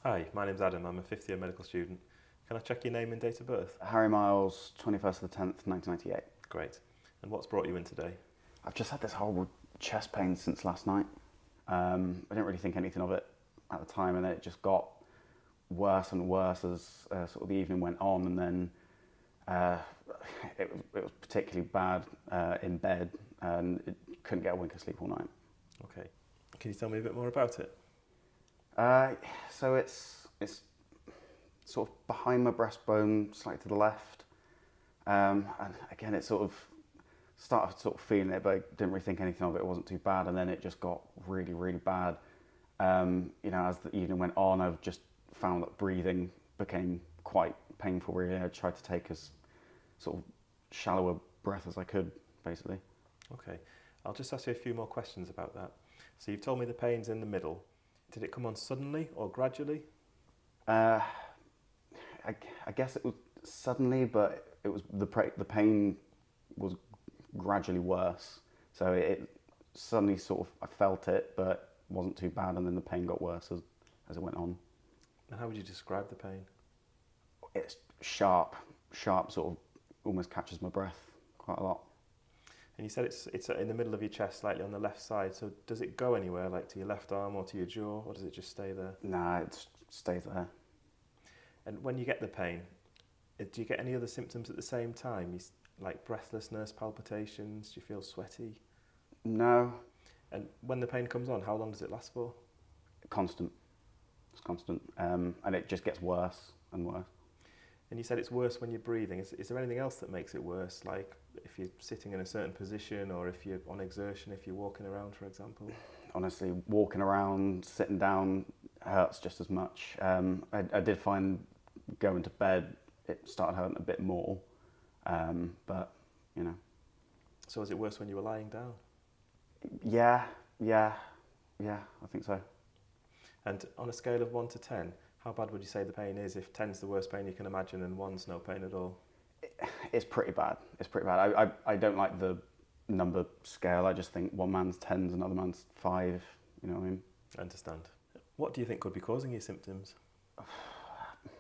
Hi, my name's Adam. I'm a fifth year medical student. Can I check your name and date of birth? Harry Miles, 21st of the 10th, 1998. Great. And what's brought you in today? I've just had this horrible chest pain since last night. I didn't really think anything of it at the time, and then it just got worse and worse as sort of the evening went on, and then it was particularly bad in bed, and it couldn't get a wink of sleep all night. Okay. Can you tell me a bit more about it? So it's sort of behind my breastbone, slightly to the left, and again it sort of started sort of feeling it, but I didn't really think anything of it. It wasn't too bad, and then it just got really, really bad. As the evening went on, I've just found that breathing became quite painful. Really, I tried to take as sort of shallow a breath as I could, basically. Okay. I'll just ask you a few more questions about that. So you've told me the pain's in the middle. Did it come on suddenly or gradually? I guess it was suddenly, but it was the pain was gradually worse. So it suddenly sort of, I felt it, but wasn't too bad, and then the pain got worse as it went on. And how would you describe the pain? It's sharp, sort of almost catches my breath quite a lot. And you said it's in the middle of your chest, slightly on the left side. So does it go anywhere, like to your left arm or to your jaw, or does it just stay there? Nah, it stays there. And when you get the pain, do you get any other symptoms at the same time? Like breathlessness, palpitations? Do you feel sweaty? No. And when the pain comes on, how long does it last for? Constant. It's constant. And it just gets worse and worse. And you said it's worse when you're breathing. Is there anything else that makes it worse? Like if you're sitting in a certain position, or if you're on exertion, if you're walking around, for example? Honestly, walking around, sitting down hurts just as much. I did find going to bed, it started hurting a bit more. But, you know. So is it worse when you were lying down? Yeah, I think so. And on a scale of 1 to 10, how bad would you say the pain is if 10's the worst pain you can imagine and 1's no pain at all? It's pretty bad. I don't like the number scale. I just think one man's 10's, another man's 5. You know what I mean? I understand. What do you think could be causing your symptoms? I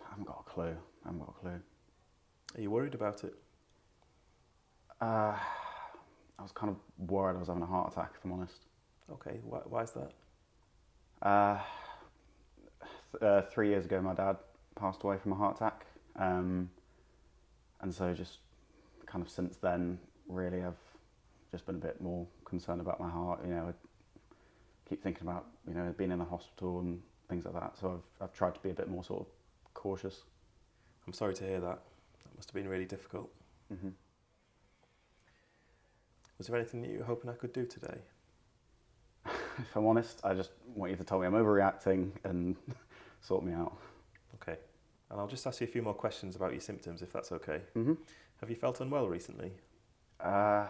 haven't got a clue. Are you worried about it? I was kind of worried I was having a heart attack, if I'm honest. Okay, why is that? 3 years ago, my dad passed away from a heart attack. And so just kind of since then, really, I've just been a bit more concerned about my heart. You know, I keep thinking about, being in the hospital and things like that. So I've tried to be a bit more sort of cautious. I'm sorry to hear that. That must have been really difficult. Mm-hmm. Was there anything that you were hoping I could do today? If I'm honest, I just want you to tell me I'm overreacting and sort me out. Okay. And I'll just ask you a few more questions about your symptoms, if that's okay. Mm-hmm. Have you felt unwell recently? I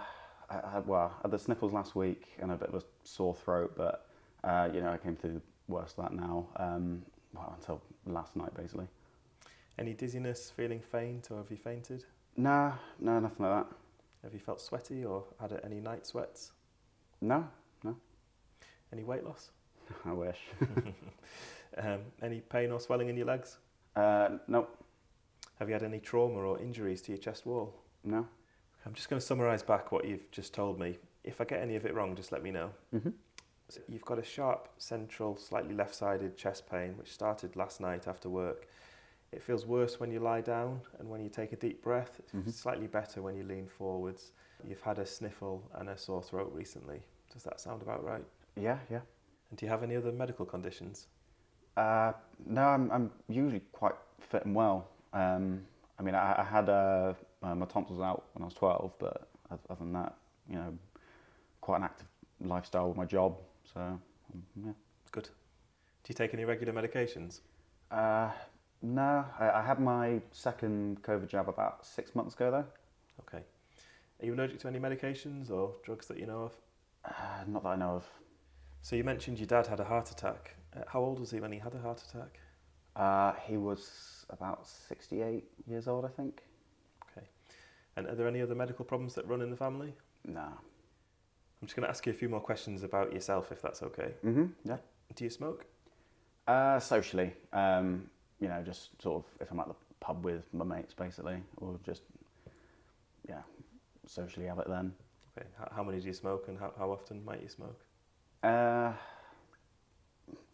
had the sniffles last week and a bit of a sore throat, but, I came through the worst of that now, until last night, basically. Any dizziness, feeling faint, or have you fainted? No, nothing like that. Have you felt sweaty or had any night sweats? No. Any weight loss? I wish. Any pain or swelling in your legs? No. Have you had any trauma or injuries to your chest wall? No. I'm just going to summarise back what you've just told me. If I get any of it wrong, just let me know. Mm-hmm. So you've got a sharp, central, slightly left-sided chest pain, which started last night after work. It feels worse when you lie down and when you take a deep breath. It's slightly better when you lean forwards. You've had a sniffle and a sore throat recently. Does that sound about right? Yeah. And do you have any other medical conditions? No, I'm usually quite fit and well. I had my tonsils out when I was 12, but other than that, quite an active lifestyle with my job. So, yeah. Good. Do you take any regular medications? No, I had my second COVID jab about 6 months ago, though. Okay. Are you allergic to any medications or drugs that you know of? Not that I know of. So you mentioned your dad had a heart attack. How old was he when he had a heart attack? He was about 68 years old, I think. Okay. And are there any other medical problems that run in the family? No. I'm just going to ask you a few more questions about yourself, if that's okay. Mm-hmm, yeah. Do you smoke? Socially, just sort of if I'm at the pub with my mates, basically, or just, socially have it then. Okay. How many do you smoke, and how often might you smoke?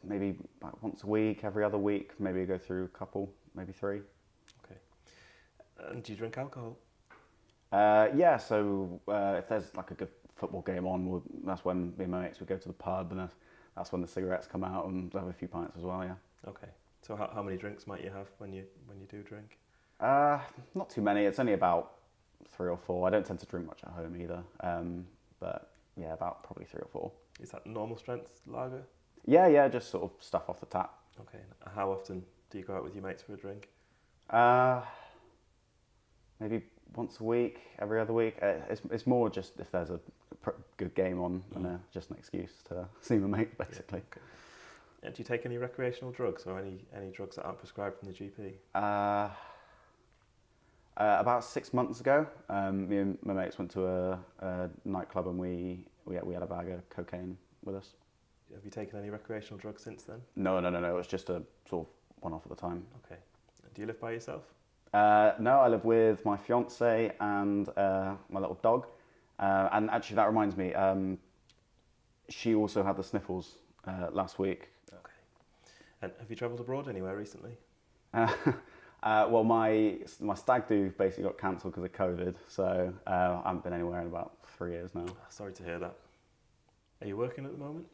Maybe like once a week, every other week, maybe I go through a couple, maybe 3. Okay. And do you drink alcohol? So if there's like a good football game on, that's when me and my mates would go to the pub, and that's when the cigarettes come out, and have a few pints as well, yeah. Okay. So how many drinks might you have when you do drink? Not too many. It's only about 3 or 4. I don't tend to drink much at home either. But yeah, about probably 3 or 4. Is that normal strength lager? Yeah, just sort of stuff off the tap. Okay. How often do you go out with your mates for a drink? Maybe once a week, every other week. It's more just if there's a good game on, and just an excuse to see my mates, basically. Yeah, okay. And do you take any recreational drugs, or any drugs that aren't prescribed from the GP? About 6 months ago, me and my mates went to a nightclub, and we had a bag of cocaine with us. Have you taken any recreational drugs since then? No. It was just a sort of one-off at the time. Okay. Do you live by yourself? No, I live with my fiance and my little dog. And actually, that reminds me, she also had the sniffles last week. Okay. And have you travelled abroad anywhere recently? Well, my stag do basically got cancelled because of COVID, so I haven't been anywhere in about 3 years now. Sorry to hear that. Are you working at the moment?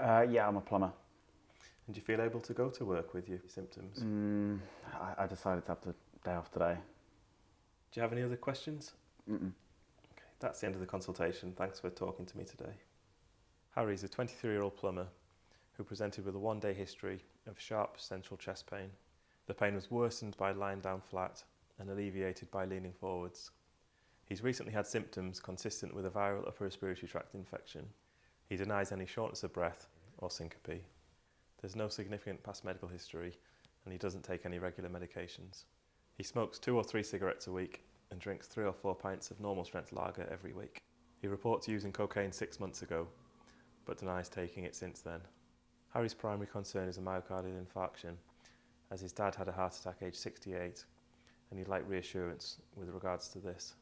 Yeah, I'm a plumber. And do you feel able to go to work with your symptoms? I decided to have the day off today. Do you have any other questions? Mm-mm. Okay, that's the end of the consultation. Thanks for talking to me today. Harry's a 23-year-old plumber who presented with a 1-day history of sharp central chest pain. The pain was worsened by lying down flat and alleviated by leaning forwards. He's recently had symptoms consistent with a viral upper respiratory tract infection. He denies any shortness of breath or syncope. There's no significant past medical history, and he doesn't take any regular medications. He smokes 2 or 3 cigarettes a week and drinks 3 or 4 pints of normal strength lager every week. He reports using cocaine 6 months ago, but denies taking it since then. Harry's primary concern is a myocardial infarction, as his dad had a heart attack aged 68, and he'd like reassurance with regards to this.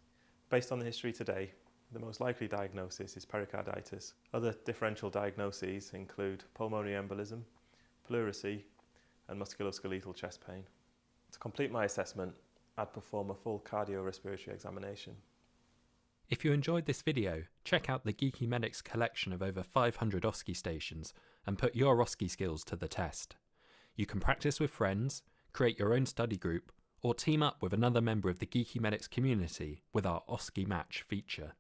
Based on the history today, the most likely diagnosis is pericarditis. Other differential diagnoses include pulmonary embolism, pleurisy, and musculoskeletal chest pain. To complete my assessment, I'd perform a full cardiorespiratory examination. If you enjoyed this video, check out the Geeky Medics collection of over 500 OSCE stations and put your OSCE skills to the test. You can practice with friends, create your own study group, or team up with another member of the Geeky Medics community with our OSCE Match feature.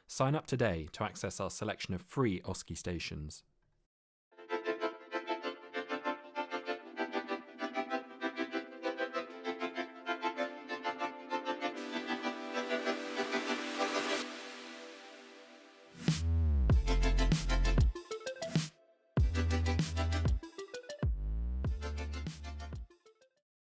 Sign up today to access our selection of free OSCE stations.